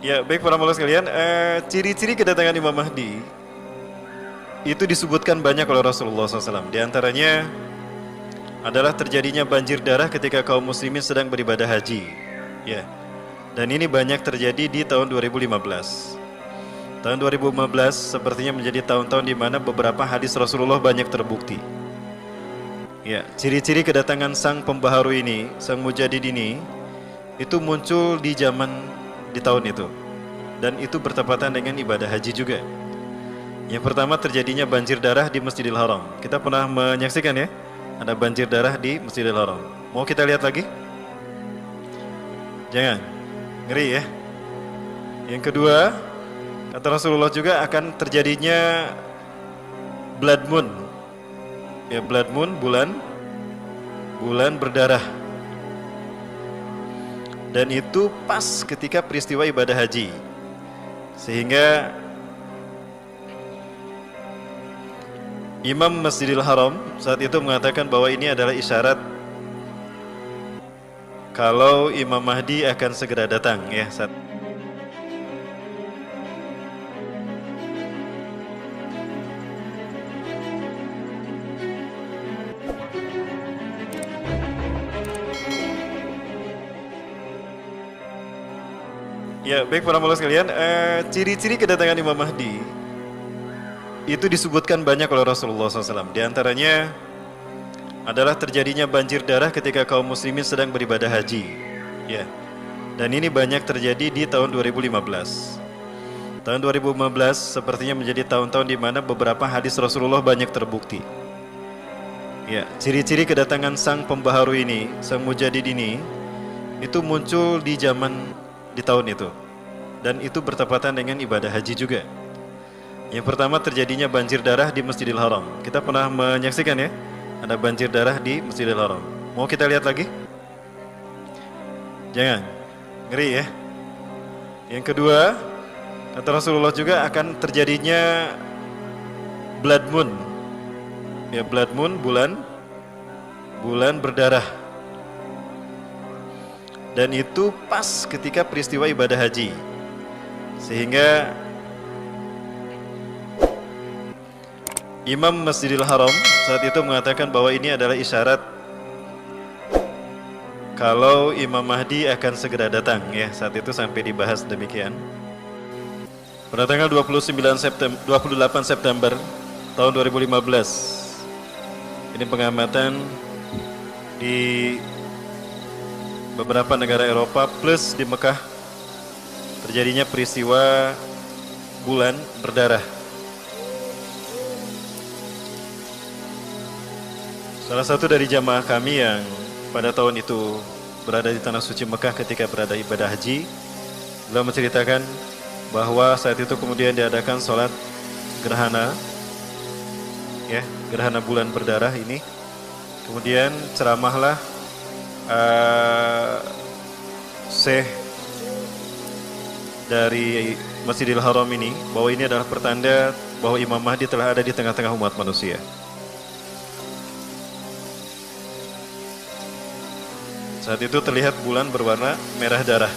Ya, baik para mulus sekalian, ciri-ciri kedatangan Imam Mahdi itu disebutkan banyak oleh Rasulullah SAW. Di antaranya adalah terjadinya banjir darah ketika kaum muslimin sedang beribadah haji. Ya, dan ini banyak terjadi di tahun 2015. Tahun 2015 sepertinya menjadi tahun-tahun di mana beberapa hadis Rasulullah banyak terbukti. Ya, ciri-ciri kedatangan sang pembaharu ini, sang mujadid ini, itu muncul di tahun itu. Dan itu bertepatan dengan ibadah haji juga. Yang pertama terjadinya banjir darah di Masjidil Haram. Kita pernah menyaksikan ya, ada banjir darah di Masjidil Haram. Mau kita lihat lagi? Jangan, ngeri ya. Yang kedua, kata Rasulullah juga akan terjadinya blood moon. Ya, blood moon, bulan berdarah. Dan itu pas ketika peristiwa ibadah haji. Sehingga Imam Masjidil Haram saat itu mengatakan bahwa ini adalah isyarat kalau Imam Mahdi akan segera datang ya. Ya, baik para mulus sekalian, ciri-ciri kedatangan Imam Mahdi itu disebutkan banyak oleh Rasulullah SAW. Di antaranya adalah terjadinya banjir darah ketika kaum muslimin sedang beribadah haji. Ya, dan ini banyak terjadi di tahun 2015. Tahun 2015 sepertinya menjadi tahun-tahun di mana beberapa hadis Rasulullah banyak terbukti. Ya, ciri-ciri kedatangan sang pembaharu ini, sang mujadid ini, itu muncul di tahun itu. Dan itu bertepatan dengan ibadah haji juga. Yang pertama terjadinya banjir darah di Masjidil Haram. Kita pernah menyaksikan ya, ada banjir darah di Masjidil Haram. Mau kita lihat lagi? Jangan, ngeri ya. Yang kedua, kata Rasulullah juga akan terjadinya blood moon. Ya, blood moon, bulan berdarah. Dan itu pas ketika peristiwa ibadah haji. Sehingga Imam Masjidil Haram saat itu mengatakan bahwa ini adalah isyarat kalau Imam Mahdi akan segera datang ya. Saat itu sampai dibahas demikian. Pada tanggal 28 September tahun 2015. Ini pengamatan di beberapa negara Eropa plus di Mekah terjadinya peristiwa bulan berdarah. Salah satu dari jamaah kami yang pada tahun itu berada di Tanah Suci Mekah ketika berada ibadah haji, beliau menceritakan bahwa saat itu kemudian diadakan sholat gerhana, ya, gerhana bulan berdarah ini. Kemudian ceramahlah Syekh dari Masjidil Haram ini bahwa ini adalah pertanda bahwa Imam Mahdi telah ada di tengah-tengah umat manusia. Saat itu terlihat bulan berwarna merah darah.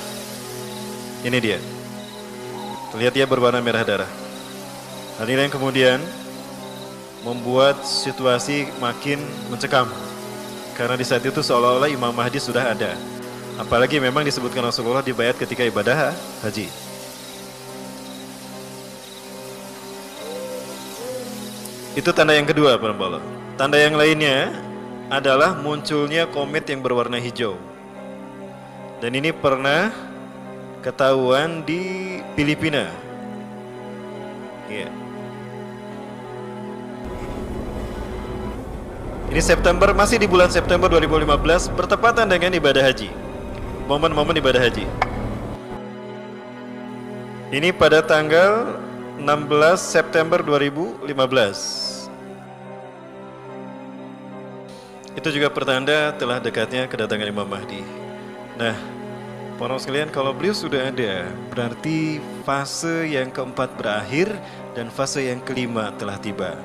Ini dia. Terlihat dia berwarna merah darah. Hal ini yang kemudian membuat situasi makin mencekam. Karena di saat itu seolah-olah Imam Mahdi sudah ada. Apalagi memang disebutkan Rasulullah dibayat ketika ibadah haji. Itu tanda yang kedua, Pak Mbak. Tanda yang lainnya adalah munculnya komet yang berwarna hijau. Dan ini pernah ketahuan di Filipina. Ya. Ini September, masih di bulan September 2015, bertepatan dengan ibadah haji. Momen-momen ibadah haji. Ini pada tanggal 16 September 2015. Itu juga pertanda telah dekatnya kedatangan Imam Mahdi. Nah, para sekalian, kalau beliau sudah ada, berarti fase yang keempat berakhir dan fase yang kelima telah tiba.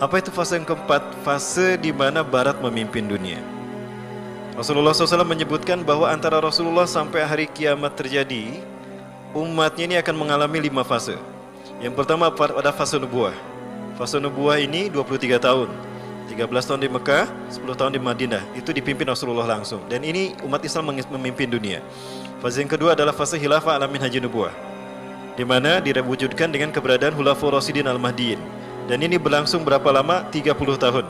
Apa itu fase yang keempat? Fase di mana Barat memimpin dunia. Rasulullah SAW menyebutkan bahwa antara Rasulullah sampai hari kiamat terjadi umatnya ini akan mengalami 5 fase. Yang pertama pada fase nubuah. Fase nubuah ini 23 tahun. 13 tahun di Mekah, 10 tahun di Madinah. Itu dipimpin Rasulullah langsung. Dan ini umat Islam memimpin dunia. Fase yang kedua adalah fase khilafah ala minhaj nubuah, di mana diwujudkan dengan keberadaan Khulafaur Rasyidin Al-Mahdiin. Dan ini berlangsung berapa lama? 30 tahun.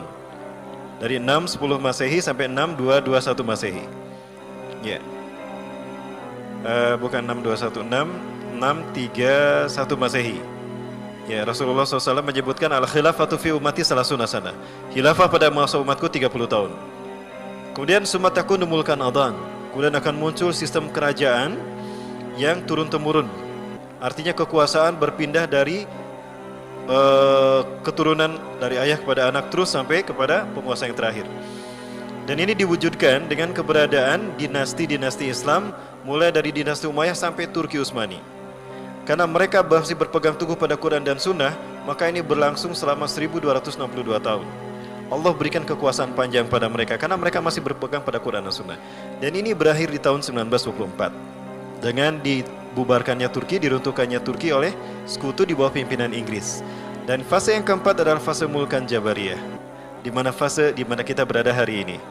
Dari 610 Masehi sampai 6221 Masehi. Ya. Bukan 6216, 631 Masehi. Ya, Rasulullah SAW menyebutkan al-khilafatu fi ummati salasuna sana. Khilafah pada masa umatku 30 tahun. Kemudian sumatakun mulkan adhan. Kemudian akan muncul sistem kerajaan yang turun-temurun. Artinya kekuasaan berpindah dari keturunan dari ayah kepada anak terus sampai kepada penguasa yang terakhir. Dan ini diwujudkan dengan keberadaan dinasti-dinasti Islam mulai dari dinasti Umayyah sampai Turki Utsmani. Karena mereka masih berpegang teguh pada Quran dan Sunnah, maka ini berlangsung selama 1262 tahun. Allah berikan kekuasaan panjang pada mereka karena mereka masih berpegang pada Quran dan Sunnah. Dan ini berakhir di tahun 1924 dengan dibubarkannya Turki, diruntuhkannya Turki oleh sekutu di bawah pimpinan Inggris. Dan fase yang keempat adalah fase Mulkan Jabariyah, di mana kita berada hari ini.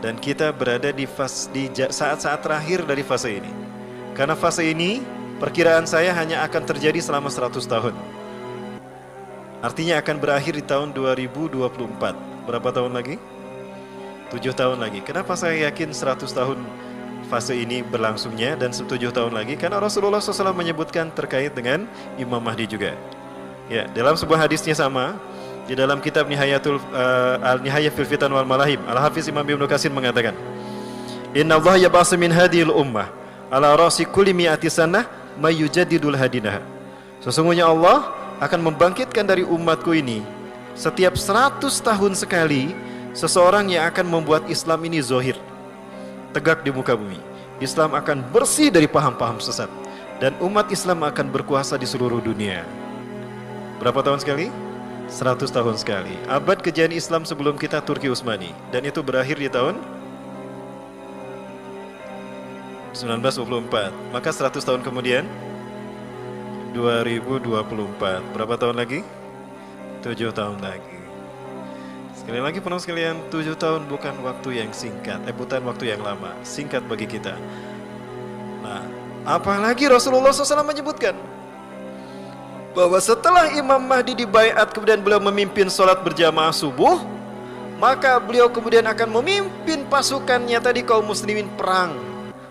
Dan kita berada di saat-saat terakhir dari fase ini. Karena fase ini perkiraan saya hanya akan terjadi selama 100 tahun. Artinya akan berakhir di tahun 2024. Berapa tahun lagi? 7 tahun lagi. Kenapa saya yakin 100 tahun fase ini berlangsungnya dan 7 tahun lagi? Karena Rasulullah SAW menyebutkan terkait dengan Imam Mahdi juga. Ya, dalam sebuah hadisnya sama, di dalam kitab Al-Nihayah fil Fitan wal Malahim, Al-Hafiz Imam Ibnu Katsir mengatakan, Inna Allah yab'asu min hadhil ummah ala rasi kulli mi'ati sanah mayyujadidul hadinah. Sesungguhnya Allah akan membangkitkan dari umatku ini setiap 100 tahun sekali seseorang yang akan membuat Islam ini zohir, tegak di muka bumi. Islam akan bersih dari paham-paham sesat dan umat Islam akan berkuasa di seluruh dunia. Berapa tahun sekali? 100 tahun sekali. Abad kejayaan Islam sebelum kita Turki Utsmani, dan itu berakhir di tahun 1924. Maka 100 tahun kemudian 2024. Berapa tahun lagi? 7 tahun lagi. Sekali lagi penuh sekalian, 7 tahun bukan waktu yang singkat, bukan waktu yang lama, singkat bagi kita. Nah, apalagi Rasulullah SAW menyebutkan bahwa setelah Imam Mahdi dibaiat kemudian beliau memimpin sholat berjamaah subuh, maka beliau kemudian akan memimpin pasukannya tadi kaum muslimin perang,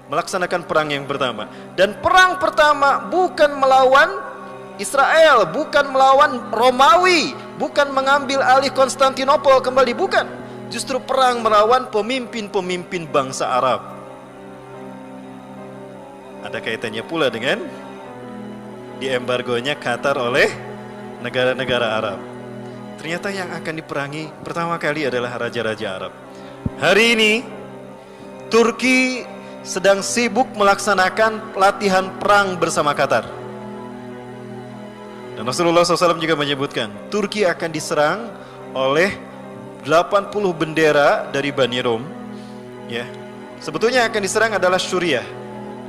melaksanakan perang yang pertama. Dan perang pertama bukan melawan Israel, bukan melawan Romawi, bukan mengambil alih Konstantinopel kembali, bukan. Justru perang melawan pemimpin-pemimpin bangsa Arab. Ada kaitannya pula dengan diembargonya Qatar oleh negara-negara Arab. Ternyata yang akan diperangi pertama kali adalah raja-raja Arab. Hari ini Turki sedang sibuk melaksanakan latihan perang bersama Qatar. Dan Rasulullah SAW juga menyebutkan Turki akan diserang oleh 80 bendera dari Bani Rom. Ya, sebetulnya yang akan diserang adalah Suriah,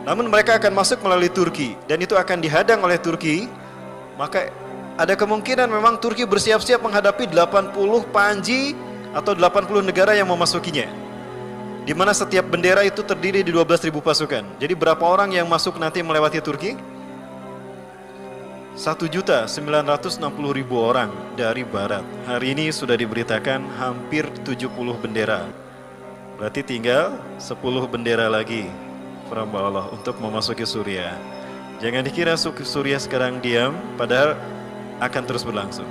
namun mereka akan masuk melalui Turki dan itu akan dihadang oleh Turki. Maka ada kemungkinan memang Turki bersiap-siap menghadapi 80 panji atau 80 negara yang memasukinya, di mana setiap bendera itu terdiri di 12.000 pasukan. Jadi berapa orang yang masuk nanti melewati Turki? 1.960.000 orang dari barat. Hari ini sudah diberitakan hampir 70 bendera. Berarti tinggal 10 bendera lagi perhamba Allah untuk memasuki Suriah. Jangan dikira Suriah sekarang diam, padahal akan terus berlangsung.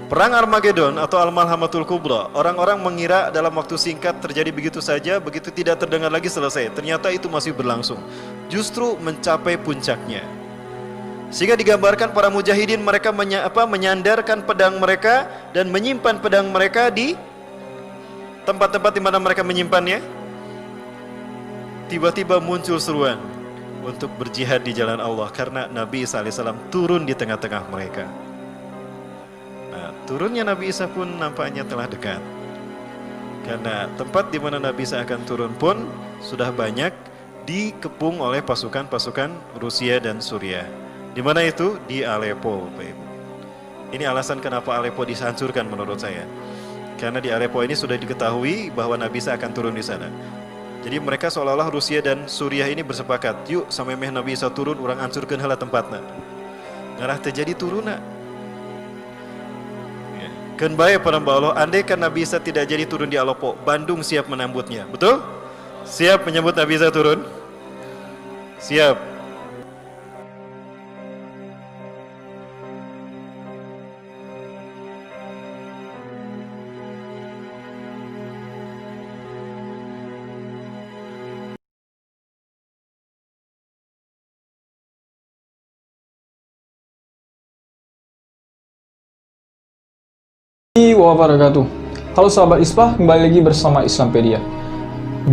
Perang Armageddon atau Al-Malhamatul Kubra, orang-orang mengira dalam waktu singkat terjadi begitu saja, begitu tidak terdengar lagi selesai. Ternyata itu masih berlangsung, justru mencapai puncaknya. Sehingga digambarkan para mujahidin mereka menyandarkan pedang mereka dan menyimpan pedang mereka di tempat-tempat di mana mereka menyimpannya. Tiba-tiba muncul seruan untuk berjihad di jalan Allah karena Nabi Isa alaihissalam turun di tengah-tengah mereka. Nah, turunnya Nabi Isa pun nampaknya telah dekat. Karena tempat di mana Nabi Isa akan turun pun sudah banyak dikepung oleh pasukan-pasukan Rusia dan Suriah. Di mana itu? Di Aleppo, Bapak Ibu. Ini alasan kenapa Aleppo dihancurkan menurut saya. Karena di Aleppo ini sudah diketahui bahwa Nabi Isa akan turun di sana. Jadi mereka seolah-olah Rusia dan Suriah ini bersepakat, yuk sampai Nabi Isa turun, orang hancurkan heula tempatna. Ngarah terjadi turuna. Ya. Keun bae para Allah, andai kan Nabi Isa tidak jadi turun di Aleppo, Bandung siap menambutnya. Betul? Siap menyambut Nabi Isa turun? Siap. Wabarakatuh. Halo sahabat ISPA, kembali lagi bersama Islampedia.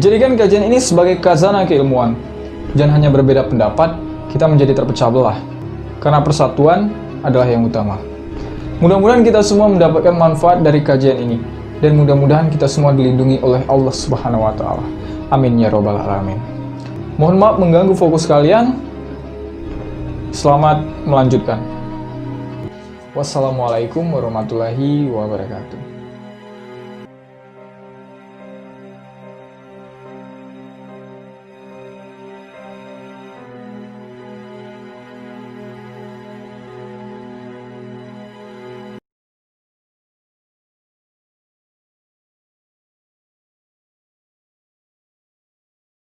Jadikan kajian ini sebagai khazanah keilmuan. Jangan hanya berbeda pendapat, kita menjadi terpecah belah. Karena persatuan adalah yang utama. Mudah-mudahan kita semua mendapatkan manfaat dari kajian ini. Dan mudah-mudahan kita semua dilindungi oleh Allah Subhanahu wa Ta'ala. Amin ya Rabbal Alamin. Mohon maaf mengganggu fokus kalian. Selamat melanjutkan. Wassalamualaikum warahmatullahi wabarakatuh.